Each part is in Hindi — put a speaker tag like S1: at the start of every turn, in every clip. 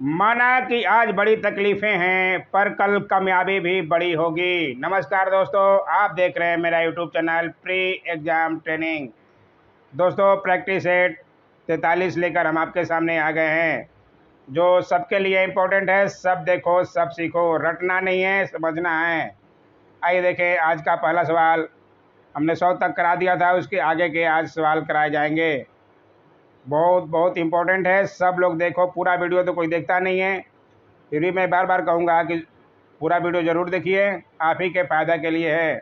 S1: माना कि आज बड़ी तकलीफें हैं पर कल कामयाबी भी बड़ी होगी। नमस्कार दोस्तों, आप देख रहे हैं मेरा YouTube channel pre exam training. दोस्तों, प्रैक्टिस सेट 43 लेकर हम आपके सामने आ गए हैं, जो सबके लिए इम्पोर्टेंट है। सब देखो, सब सीखो, रटना नहीं है, समझना है। आइए देखें, आज का पहला सवाल हमने 100 तक करा दिया था, उसके आगे के आज सवाल कराए जाएंगे। बहुत बहुत इम्पोर्टेंट है, सब लोग देखो। पूरा वीडियो तो कोई देखता नहीं है, फिर भी मैं बार बार कहूँगा कि पूरा वीडियो ज़रूर देखिए, आप ही के फ़ायदा के लिए है।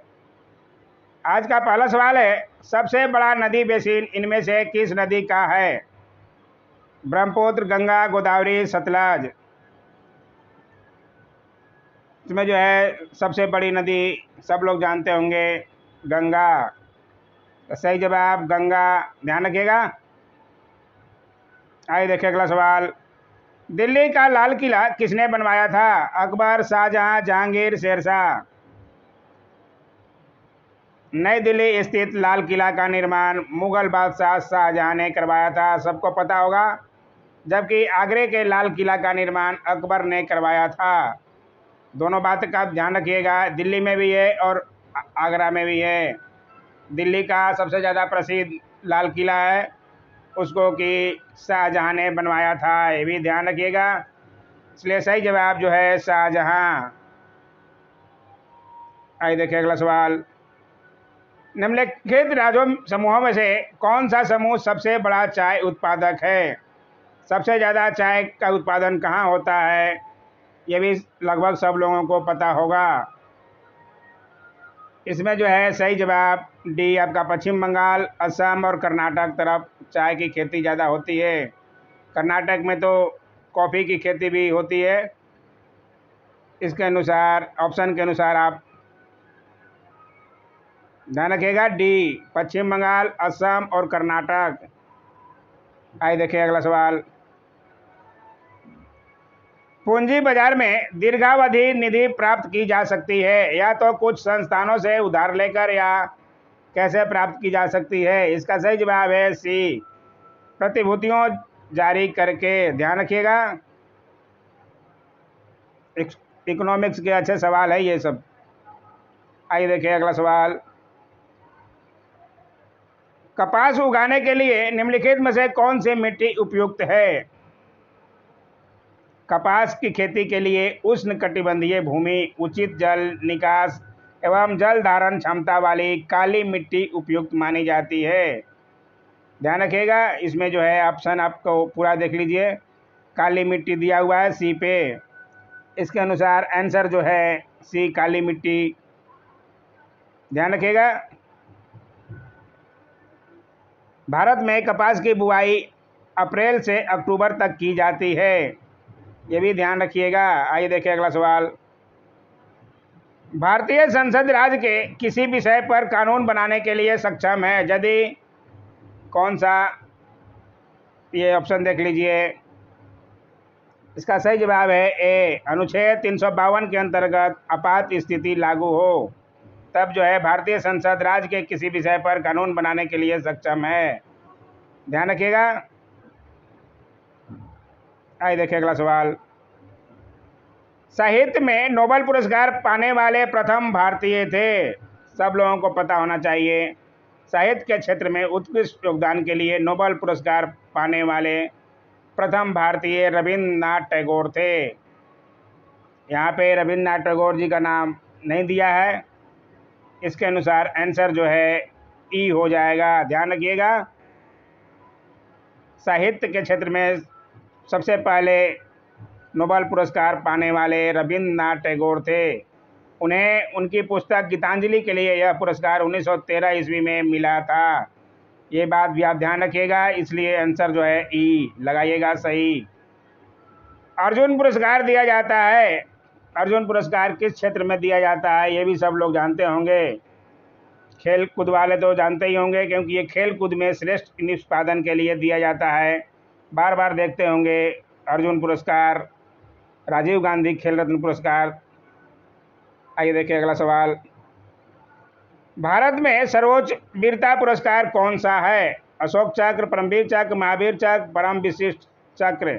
S1: आज का पहला सवाल है, सबसे बड़ा नदी बेसिन इनमें से किस नदी का है? ब्रह्मपुत्र, गंगा, गोदावरी, सतलज। इसमें जो है सबसे बड़ी नदी सब लोग जानते होंगे, गंगा। तो सही जवाब गंगा, ध्यान रखिएगा। आइए देखिए अगला सवाल। दिल्ली का लाल किला किसने बनवाया था? अकबर, शाहजहां, जहांगीर, शेरशाह। नई दिल्ली स्थित लाल किला का निर्माण मुगल बादशाह शाहजहां ने करवाया था, सबको पता होगा। जबकि आगरे के लाल किला का निर्माण अकबर ने करवाया था। दोनों बात का ध्यान रखिएगा, दिल्ली में भी है और आगरा में भी है। दिल्ली का सबसे ज़्यादा प्रसिद्ध लाल किला है, उसको कि शाहजहां ने बनवाया था, ये भी ध्यान रखिएगा। इसलिए सही जवाब जो है शाहजहां। आइए देखिए अगला सवाल। निम्नलिखित राज्यों समूहों में से कौन सा समूह सबसे बड़ा चाय उत्पादक है? सबसे ज़्यादा चाय का उत्पादन कहाँ होता है? ये भी लगभग सब लोगों को पता होगा। इसमें जो है सही जवाब डी आपका पश्चिम बंगाल, असम और कर्नाटक तरफ चाय की खेती ज़्यादा होती है। कर्नाटक में तो कॉफ़ी की खेती भी होती है। इसके अनुसार, ऑप्शन के अनुसार आप ध्यान रखिएगा, डी पश्चिम बंगाल, असम और कर्नाटक। आइए देखिए अगला सवाल। पूंजी बाजार में दीर्घावधि निधि प्राप्त की जा सकती है, या तो कुछ संस्थानों से उधार लेकर, या कैसे प्राप्त की जा सकती है? इसका सही जवाब है सी, प्रतिभूतियों जारी करके। ध्यान रखिएगा, इकोनॉमिक्स के अच्छे सवाल है ये सब। आइए देखिए अगला सवाल। कपास उगाने के लिए निम्नलिखित में से कौन सी मिट्टी उपयुक्त है? कपास की खेती के लिए उष्णकटिबंधीय भूमि, उचित जल निकास एवं जल धारण क्षमता वाली काली मिट्टी उपयुक्त मानी जाती है। ध्यान रखिएगा, इसमें जो है ऑप्शन आपको पूरा देख लीजिए। काली मिट्टी दिया हुआ है सी पे, इसके अनुसार आंसर जो है सी काली मिट्टी। ध्यान रखिएगा। भारत में कपास की बुआई अप्रैल से अक्टूबर तक की जाती है, ये भी ध्यान रखिएगा। आइए देखिए अगला सवाल। भारतीय संसद राज्य के किसी विषय पर कानून बनाने के लिए सक्षम है, यदि कौन सा? ये ऑप्शन देख लीजिए। इसका सही जवाब है ए, अनुच्छेद 352 के अंतर्गत आपात स्थिति लागू हो तब जो है भारतीय संसद राज्य के किसी विषय पर कानून बनाने के लिए सक्षम है। ध्यान रखिएगा। आइए देखिए अगला सवाल। साहित्य में नोबेल पुरस्कार पाने वाले प्रथम भारतीय थे, सब लोगों को पता होना चाहिए। साहित्य के क्षेत्र में उत्कृष्ट योगदान के लिए नोबेल पुरस्कार पाने वाले प्रथम भारतीय रविन्द्रनाथ टैगोर थे। यहाँ पे रविन्द्रनाथ टैगोर जी का नाम नहीं दिया है, इसके अनुसार आंसर जो है ई हो जाएगा। ध्यान रखिएगा, साहित्य के क्षेत्र में सबसे पहले नोबेल पुरस्कार पाने वाले रविन्द्रनाथ टैगोर थे। उन्हें उनकी पुस्तक गीतांजलि के लिए यह पुरस्कार 1913 ईस्वी में मिला था। ये बात भी आप ध्यान रखिएगा, इसलिए आंसर जो है ई लगाइएगा सही। अर्जुन पुरस्कार दिया जाता है, अर्जुन पुरस्कार किस क्षेत्र में दिया जाता है? ये भी सब लोग जानते होंगे। खेल कूद वाले तो जानते ही होंगे, क्योंकि ये खेल कूद में श्रेष्ठ निष्पादन के लिए दिया जाता है। बार बार देखते होंगे अर्जुन पुरस्कार, राजीव गांधी खेल रत्न पुरस्कार। आइए देखिए अगला सवाल। भारत में सर्वोच्च वीरता पुरस्कार कौन सा है? अशोक चक्र, परमवीर चक्र, महावीर चक्र, परम विशिष्ट चक्र।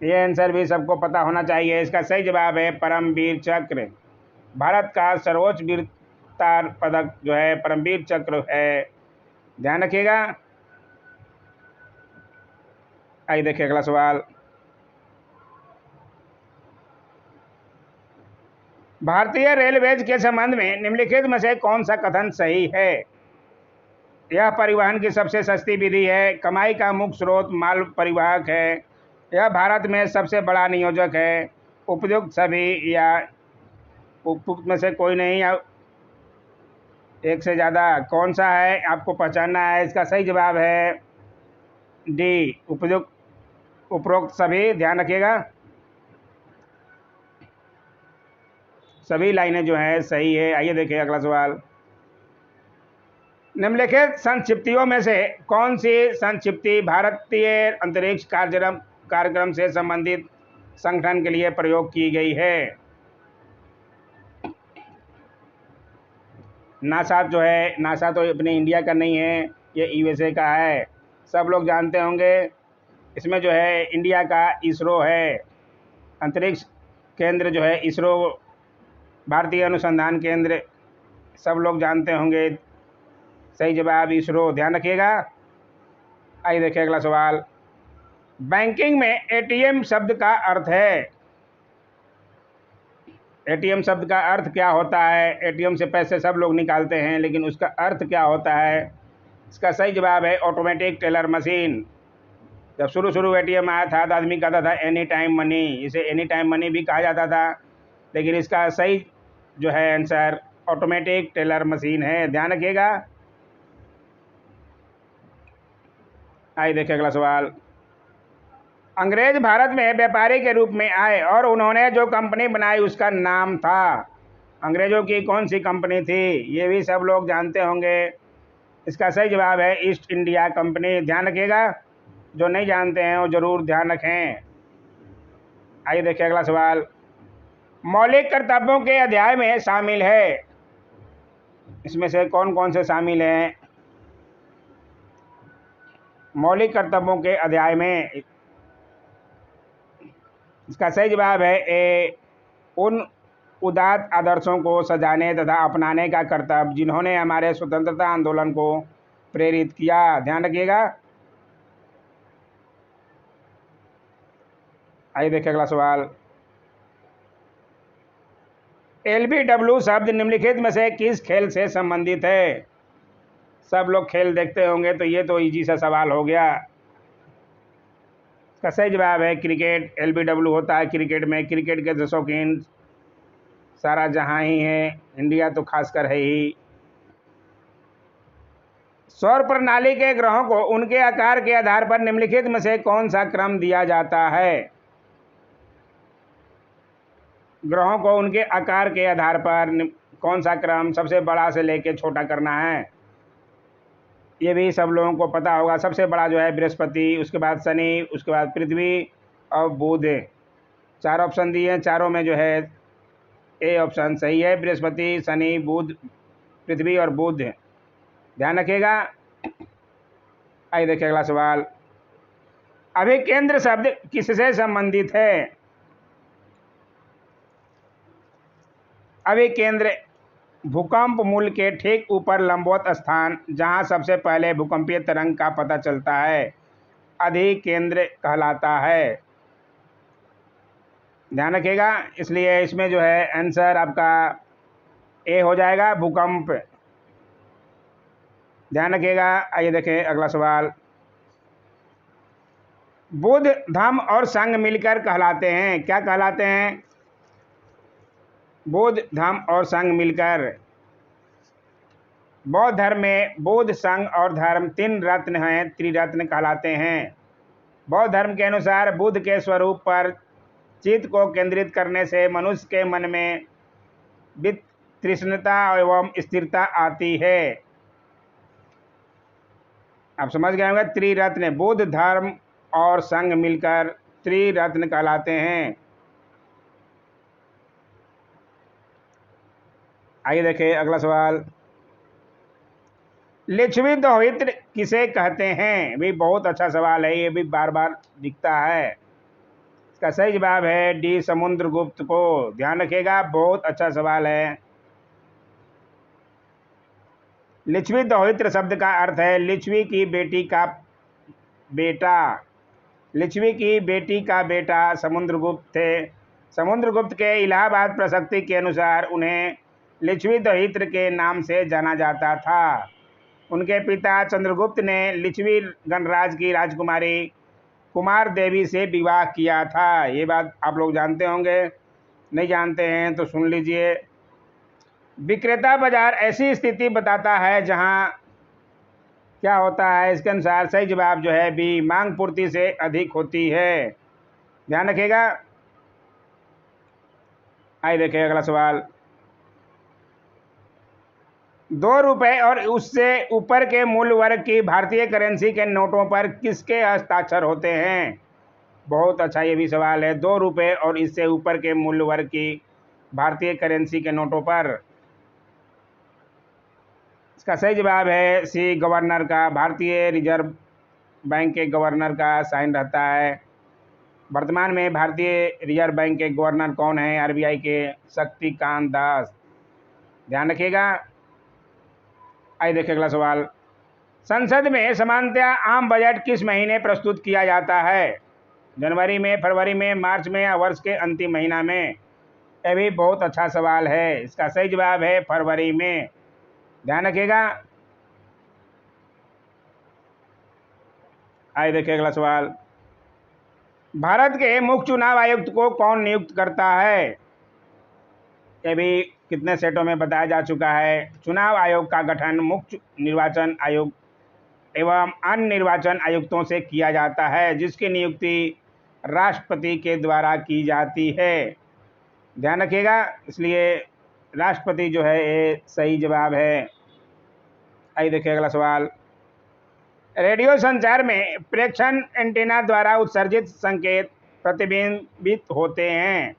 S1: ये आंसर भी सबको पता होना चाहिए। इसका सही जवाब है परमवीर चक्र। भारत का सर्वोच्च वीरता पदक जो है परमवीर चक्र है, ध्यान रखिएगा। आइए देखिए अगला सवाल। भारतीय रेलवेज के संबंध में निम्नलिखित में से कौन सा कथन सही है? यह परिवहन की सबसे सस्ती विधि है, कमाई का मुख्य स्रोत माल परिवाहक है, यह भारत में सबसे बड़ा नियोजक है, उपयुक्त सभी या उपयुक्त में से कोई नहीं या एक से ज़्यादा। कौन सा है आपको पहचानना है। इसका सही जवाब है डी, उपयुक्त उपरोक्त सभी, ध्यान रखिएगा। सभी लाइनें जो है सही है। आइए देखिए अगला सवाल। निम्नलिखित संक्षिप्तियों में से कौन सी संक्षिप्ति भारतीय अंतरिक्ष कार्यक्रम से संबंधित संगठन के लिए प्रयोग की गई है? नासा जो है, नासा तो अपने इंडिया का नहीं है, ये यूएसए का है, सब लोग जानते होंगे। इसमें जो है इंडिया का इसरो है, अंतरिक्ष केंद्र जो है इसरो, भारतीय अनुसंधान केंद्र, सब लोग जानते होंगे। सही जवाब इसरो, ध्यान रखिएगा। आइए देखिए अगला सवाल। बैंकिंग में एटीएम शब्द का अर्थ है, एटीएम शब्द का अर्थ क्या होता है? एटीएम से पैसे सब लोग निकालते हैं, लेकिन उसका अर्थ क्या होता है? इसका सही जवाब है ऑटोमेटिक टेलर मशीन। जब शुरू एटीएम आया था तो आदमी कहता था एनी टाइम मनी, इसे एनी टाइम मनी भी कहा जाता था, लेकिन इसका सही जो है आंसर ऑटोमेटिक टेलर मशीन है, ध्यान रखिएगा। आइए देखिए अगला सवाल। अंग्रेज भारत में व्यापारी के रूप में आए और उन्होंने जो कंपनी बनाई उसका नाम था, अंग्रेजों की कौन सी कंपनी थी? ये भी सब लोग जानते होंगे। इसका सही जवाब है ईस्ट इंडिया कंपनी, ध्यान रखिएगा। जो नहीं जानते हैं वो जरूर ध्यान रखें। आइए देखिए अगला सवाल। मौलिक कर्तव्यों के अध्याय में शामिल है, इसमें से कौन कौन से शामिल हैं? मौलिक कर्तव्यों के अध्याय में इसका सही जवाब है ए, उन उदात्त आदर्शों को सजाने तथा अपनाने का कर्तव्य जिन्होंने हमारे स्वतंत्रता आंदोलन को प्रेरित किया, ध्यान रखिएगा। आइए देखिए अगला सवाल। एलबीडब्ल्यू शब्द निम्नलिखित में से किस खेल से संबंधित है? सब लोग खेल देखते होंगे, तो ये तो इजी सा सवाल हो गया। इसका सही जवाब है क्रिकेट। एलबीडब्ल्यू होता है क्रिकेट में, क्रिकेट के शौकीन सारा जहां ही है, इंडिया तो खासकर है ही। सौर प्रणाली के ग्रहों को उनके आकार के आधार पर निम्नलिखित में से कौन सा क्रम दिया जाता है? ग्रहों को उनके आकार के आधार पर कौन सा क्रम, सबसे बड़ा से लेके छोटा करना है? ये भी सब लोगों को पता होगा। सबसे बड़ा जो है बृहस्पति, उसके बाद शनि, उसके बाद पृथ्वी और बुध। 4 ऑप्शन दिए हैं, चारों में जो है ए ऑप्शन सही है, बृहस्पति, शनि, बुध, पृथ्वी और बुध, ध्यान रखिएगा। आइए देखिए अगला सवाल। अभिकेंद्र शब्द किससे संबंधित है? अभिकेंद्र भूकंप मूल के ठीक ऊपर लंबवत स्थान जहां सबसे पहले भूकंपीय तरंग का पता चलता है, अधिकेंद्र कहलाता है, ध्यान रखिएगा। इसलिए इसमें जो है आंसर आपका ए हो जाएगा, भूकंप, ध्यान रखिएगा। आइए देखें अगला सवाल। बुध, धम्म और संघ मिलकर कहलाते हैं, क्या कहलाते हैं? बुध, धम्म और संघ मिलकर। बौद्ध धर्म में बुध, संघ और धर्म 3 रत्न हैं, त्रिरत्न कहलाते हैं। बौद्ध धर्म के अनुसार बुद्ध के स्वरूप पर चित्त को केंद्रित करने से मनुष्य के मन में तृष्णता एवं स्थिरता आती है। आप समझ गए होंगे, त्रिरत्न, बुद्ध, धर्म और संघ मिलकर त्रिरत्न कहलाते हैं। आइए देखें अगला सवाल। लिच्छवी दोहित्र किसे कहते हैं? भी बहुत अच्छा सवाल है, ये भी बार बार दिखता है। इसका सही जवाब है डी समुद्रगुप्त को। ध्यान रखिएगा, बहुत अच्छा सवाल है। लिच्छवी दोहित्र शब्द का अर्थ है लिच्छवी की बेटी का बेटा। लिच्छवी की बेटी का बेटा समुद्रगुप्त थे। समुद्रगुप्त के इलाहाबाद प्रशस्ति के अनुसार उन्हें लिच्छवी दोहित्र के नाम से जाना जाता था। उनके पिता चंद्रगुप्त ने लिच्छवी गणराज की राजकुमारी कुमार देवी से विवाह किया था। ये बात आप लोग जानते होंगे, नहीं जानते हैं तो सुन लीजिए। विक्रेता बाजार ऐसी स्थिति बताता है जहां क्या होता है। इसके अनुसार सही जवाब जो है बी मांग पूर्ति से अधिक होती है। ध्यान रखिएगा। आइए देखिए अगला सवाल। 2 रुपए और उससे ऊपर के मूल्य वर्ग की भारतीय करेंसी के नोटों पर किसके हस्ताक्षर होते हैं? बहुत अच्छा ये भी सवाल है। 2 रुपए और इससे ऊपर के मूल्य वर्ग की भारतीय करेंसी के नोटों पर। इसका सही जवाब है सी गवर्नर का, भारतीय रिजर्व बैंक के गवर्नर का साइन रहता है। वर्तमान में भारतीय रिजर्व बैंक के गवर्नर कौन है? आरबीआई के शक्तिकांत दास। ध्यान रखिएगा। आइए देखिए अगला सवाल। संसद में सामान्यतः आम बजट किस महीने प्रस्तुत किया जाता है? जनवरी में, फरवरी में, मार्च में या वर्ष के अंतिम महीना में? यह भी बहुत अच्छा सवाल है। इसका सही जवाब है फरवरी में। ध्यान रखिएगा। आइए देखिए अगला सवाल। भारत के मुख्य चुनाव आयुक्त को कौन नियुक्त करता है? यह भी कितने सेटों में बताया जा चुका है। चुनाव आयोग का गठन मुख्य निर्वाचन आयोग एवं अन्य निर्वाचन आयुक्तों से किया जाता है, जिसकी नियुक्ति राष्ट्रपति के द्वारा की जाती है। ध्यान रखिएगा, इसलिए राष्ट्रपति जो है ये सही जवाब है। आइए देखिए अगला सवाल। रेडियो संचार में प्रेक्षण एंटीना द्वारा उत्सर्जित संकेत प्रतिबिंबित होते हैं।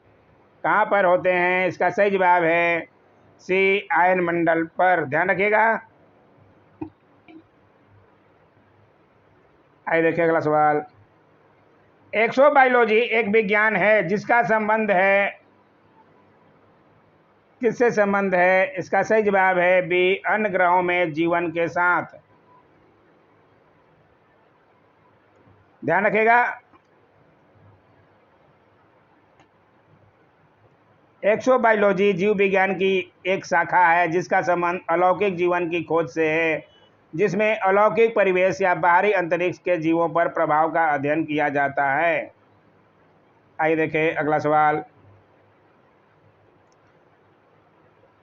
S1: कहाँ पर होते हैं? इसका सही जवाब है सी आयन मंडल पर। ध्यान रखिएगा। आइए देखिए अगला सवाल। एक्सोबायोलॉजी एक विज्ञान है जिसका संबंध है, किससे संबंध है? इसका सही जवाब है बी अन्य ग्रहों में जीवन के साथ। ध्यान रखिएगा। एक्सोबायोलॉजी जीव विज्ञान की एक शाखा है जिसका संबंध अलौकिक जीवन की खोज से है, जिसमें अलौकिक परिवेश या बाहरी अंतरिक्ष के जीवों पर प्रभाव का अध्ययन किया जाता है। आइए देखें अगला सवाल।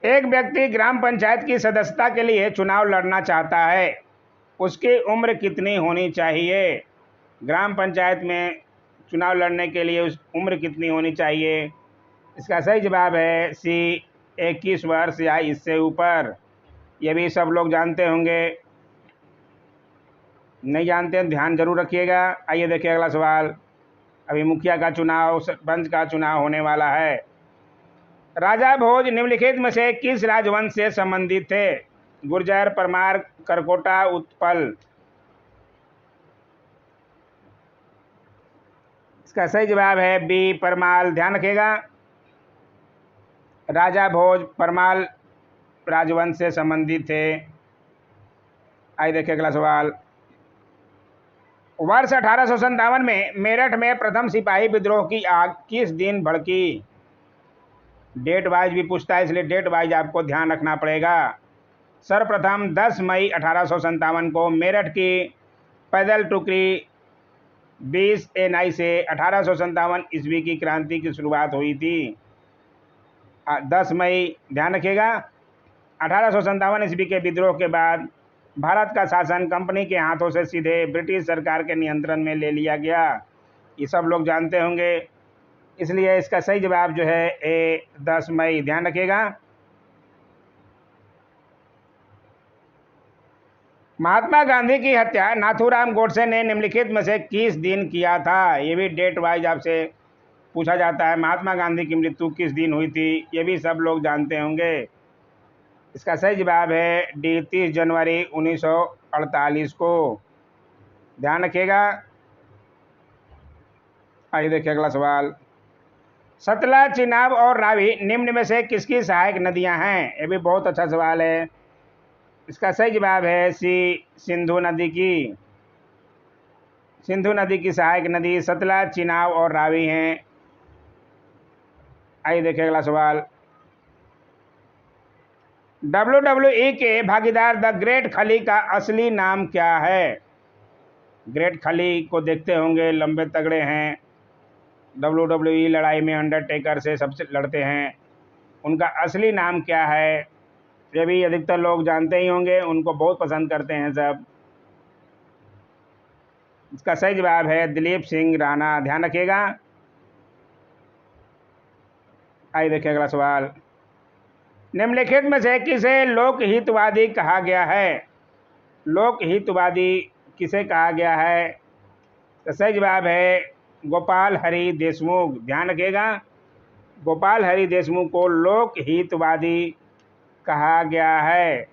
S1: एक व्यक्ति ग्राम पंचायत की सदस्यता के लिए चुनाव लड़ना चाहता है, उसकी उम्र कितनी होनी चाहिए? ग्राम पंचायत में चुनाव लड़ने के लिए उस उम्र कितनी होनी चाहिए? इसका सही जवाब है सी 21 वर्ष या इससे ऊपर। ये भी सब लोग जानते होंगे, नहीं जानते हैं ध्यान जरूर रखिएगा। आइए देखिए अगला सवाल। अभी मुखिया का चुनाव, सरपंच का चुनाव होने वाला है। राजा भोज निम्नलिखित में से किस राजवंश से संबंधित थे? गुर्जर, परमार, करकोटा, उत्पल। इसका सही जवाब है बी परमाल। ध्यान रखिएगा। राजा भोज परमाल राजवंश से संबंधित थे। आइए देखिए अगला सवाल। वर्ष 1857 में मेरठ में प्रथम सिपाही विद्रोह की आग किस दिन भड़की? डेट वाइज भी पूछता है, इसलिए डेट वाइज आपको ध्यान रखना पड़ेगा। सर्वप्रथम 10 मई 1857 को मेरठ की पैदल टुकड़ी 20 एनआई से 1857 ईस्वी की क्रांति की शुरुआत हुई थी। 10 मई, ध्यान रखिएगा। 1857 ईस्वी के विद्रोह के बाद भारत का शासन कंपनी के हाथों से सीधे ब्रिटिश सरकार के नियंत्रण में ले लिया गया। ये सब लोग जानते होंगे, इसलिए इसका सही जवाब जो है ए 10 मई। ध्यान रखिएगा। महात्मा गांधी की हत्या नाथूराम गोडसे ने निम्नलिखित में से किस दिन किया था? ये भी डेट वाइज आपसे पूछा जाता है। महात्मा गांधी की मृत्यु किस दिन हुई थी? ये भी सब लोग जानते होंगे। इसका सही जवाब है डी 30 जनवरी 1948 को। ध्यान रखिएगा। आइए देखिए अगला सवाल। सतलज, चिनाब और रावी निम्न में से किसकी सहायक नदियां हैं? ये भी बहुत अच्छा सवाल है। इसका सही जवाब है सी, सिंधु नदी की। सिंधु नदी की सहायक नदी सतलज, चिनाब और रावी हैं। आइए देखिए अगला सवाल। WWE के भागीदार द ग्रेट खली का असली नाम क्या है? ग्रेट खली को देखते होंगे, लंबे तगड़े हैं। WWE लड़ाई में अंडरटेकर से सबसे लड़ते हैं। उनका असली नाम क्या है? ये भी अधिकतर लोग जानते ही होंगे, उनको बहुत पसंद करते हैं सब। इसका सही जवाब है दिलीप सिंह राणा, ध्यान रखिएगा। आइए देखिए अगला सवाल। निम्नलिखित में से किसे लोकहितवादी कहा गया है? लोकहितवादी किसे कहा गया है? तो सही जवाब है गोपाल हरि देशमुख, ध्यान रखिएगा। गोपाल हरि देशमुख को लोकहितवादी कहा गया है।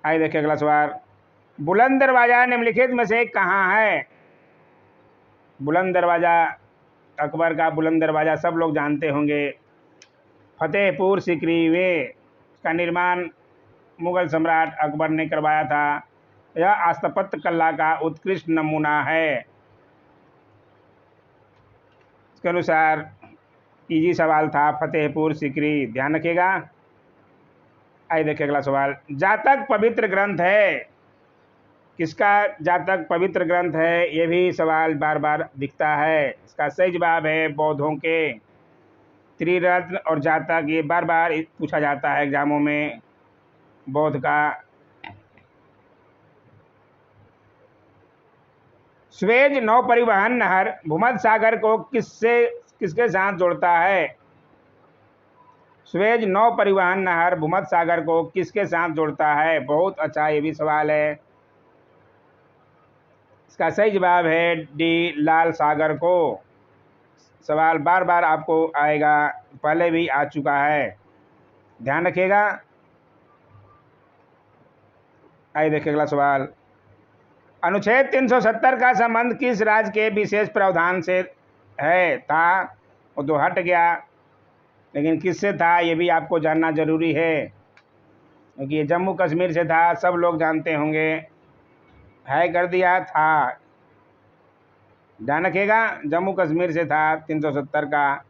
S1: आइए देखिए अगला सवाल। बुलंद दरवाजा निम्नलिखित में से कहाँ है? बुलंद दरवाजा, अकबर का बुलंद दरवाजा सब लोग जानते होंगे, फतेहपुर सीकरी में। इसका निर्माण मुगल सम्राट अकबर ने करवाया था। यह स्थापत्य कला का उत्कृष्ट नमूना है। इसके अनुसार इजी सवाल था, फतेहपुर सीकरी, ध्यान रखिएगा। आइए देखिए अगला सवाल। जातक पवित्र ग्रंथ है, किसका जातक पवित्र ग्रंथ है? ये भी सवाल बार बार दिखता है। इसका सही जवाब है बौद्धों के त्रिरत्न और जातक, ये बार बार पूछा जाता है एग्जामों में, बौद्ध का। स्वेज नौ परिवहन नहर भूमध्य सागर को किसके साथ जोड़ता है? स्वेज नौ परिवहन नहर भूमध्य सागर को किसके साथ जोड़ता है? बहुत अच्छा ये भी सवाल है। इसका सही जवाब है डी, लाल सागर को। सवाल बार बार आपको आएगा, पहले भी आ चुका है, ध्यान रखिएगा। आइए देखिए अगला सवाल। अनुच्छेद 370 का संबंध किस राज्य के विशेष प्रावधान से है? था, वो तो हट गया, लेकिन किससे था ये भी आपको जानना जरूरी है, क्योंकि ये जम्मू कश्मीर से था, सब लोग जानते होंगे। है कर दिया, था, ध्यान रखिएगा, जम्मू कश्मीर से था 370 का।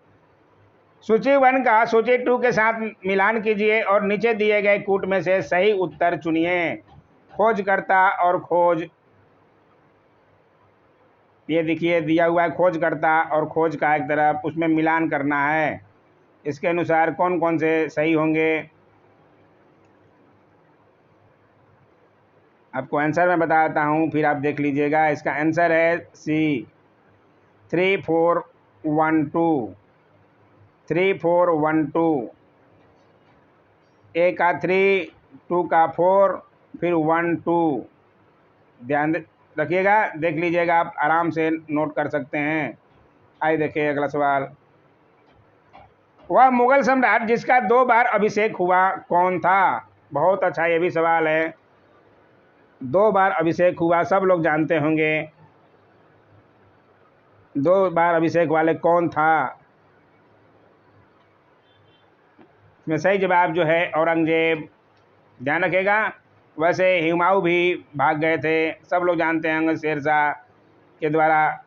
S1: सूची 1 का सूची 2 के साथ मिलान कीजिए और नीचे दिए गए कूट में से सही उत्तर चुनिए। खोजकर्ता और खोज, ये देखिए दिया हुआ है खोजकर्ता और खोज का एक तरफ, उसमें मिलान करना है। इसके अनुसार कौन कौन से सही होंगे आपको आंसर मैं बताता हूँ, फिर आप देख लीजिएगा। इसका आंसर है सी, 3412। 3412, ए का 3, 2 का 4, फिर 1 2, ध्यान रखिएगा, देख लीजिएगा, आप आराम से नोट कर सकते हैं। आइए देखिए अगला सवाल। वह मुगल सम्राट जिसका 2 बार अभिषेक हुआ कौन था? बहुत अच्छा ये भी सवाल है। 2 बार अभिषेक हुआ, सब लोग जानते होंगे। 2 बार अभिषेक वाले कौन था? इसमें सही जवाब जो है औरंगजेब, ध्यान रखिएगा। वैसे हुमायूं भी भाग गए थे, सब लोग जानते हैं शेरशाह के द्वारा,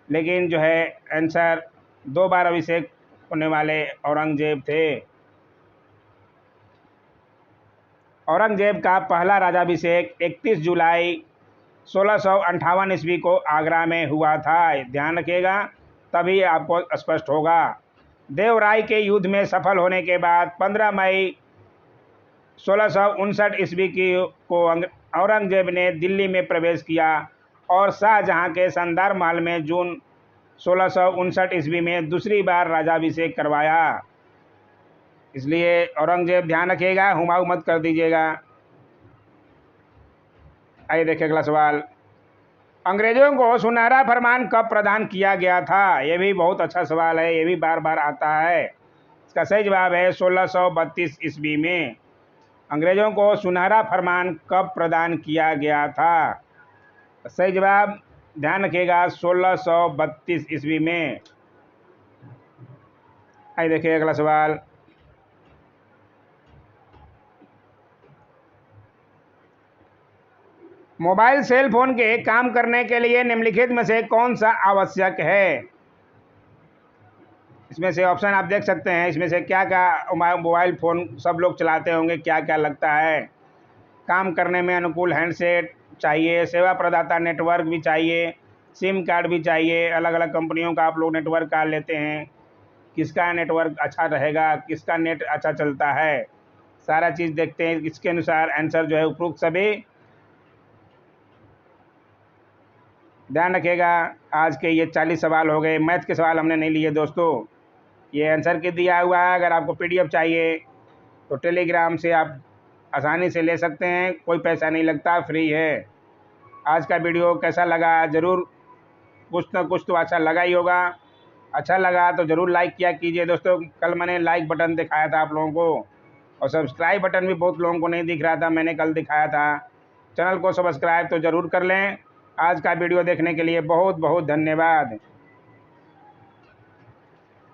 S1: लेकिन जो है आंसर 2 बार अभिषेक होने वाले औरंगजेब थे। औरंगजेब का पहला राज्याभिषेक 31 जुलाई 1658 ईस्वी को आगरा में हुआ था, ध्यान रखिएगा, तभी आपको स्पष्ट होगा। देवराय के युद्ध में सफल होने के बाद 15 मई 1659 ईस्वी को औरंगजेब ने दिल्ली में प्रवेश किया और शाहजहां के शानदार महल में जून 1659 ईस्वी में दूसरी बार राज्याभिषेक करवाया। इसलिए औरंगजेब, ध्यान रखिएगा, हुमायूं मत कर दीजिएगा। आइए देखिए अगला सवाल। अंग्रेजों को सुनहरा फरमान कब प्रदान किया गया था? ये भी बहुत अच्छा सवाल है, ये भी बार बार आता है। इसका सही जवाब है 1632 ईस्वी में। अंग्रेजों को सुनहरा फरमान कब प्रदान किया गया था? सही जवाब ध्यान रखिएगा 1632 ईस्वी में। आइए देखिए अगला सवाल। मोबाइल सेल फोन के काम करने के लिए निम्नलिखित में से कौन सा आवश्यक है? इसमें से ऑप्शन आप देख सकते हैं, इसमें से क्या क्या मोबाइल फ़ोन सब लोग चलाते होंगे, क्या क्या लगता है? काम करने में अनुकूल हैंडसेट चाहिए, सेवा प्रदाता नेटवर्क भी चाहिए, सिम कार्ड भी चाहिए, अलग अलग कंपनियों का आप लोग नेटवर्क कार्ड लेते हैं, किसका नेटवर्क अच्छा रहेगा, किसका नेट अच्छा चलता है, सारा चीज़ देखते हैं। इसके अनुसार आंसर जो है उपरोक्त सभी ध्यान रखिएगा। आज के ये 40 सवाल हो गए, मैथ के सवाल हमने नहीं लिए दोस्तों। ये आंसर के दिया हुआ है। अगर आपको पीडीएफ चाहिए तो टेलीग्राम से आप आसानी से ले सकते हैं, कोई पैसा नहीं लगता, फ्री है। आज का वीडियो कैसा लगा ज़रूर, कुछ ना कुछ तो अच्छा लगा ही होगा। अच्छा लगा तो ज़रूर लाइक किया कीजिए दोस्तों। कल मैंने लाइक बटन दिखाया था आप लोगों को, और सब्सक्राइब बटन भी बहुत लोगों को नहीं दिख रहा था, मैंने कल दिखाया था। चैनल को सब्सक्राइब तो ज़रूर कर लें। आज का वीडियो देखने के लिए बहुत बहुत धन्यवाद।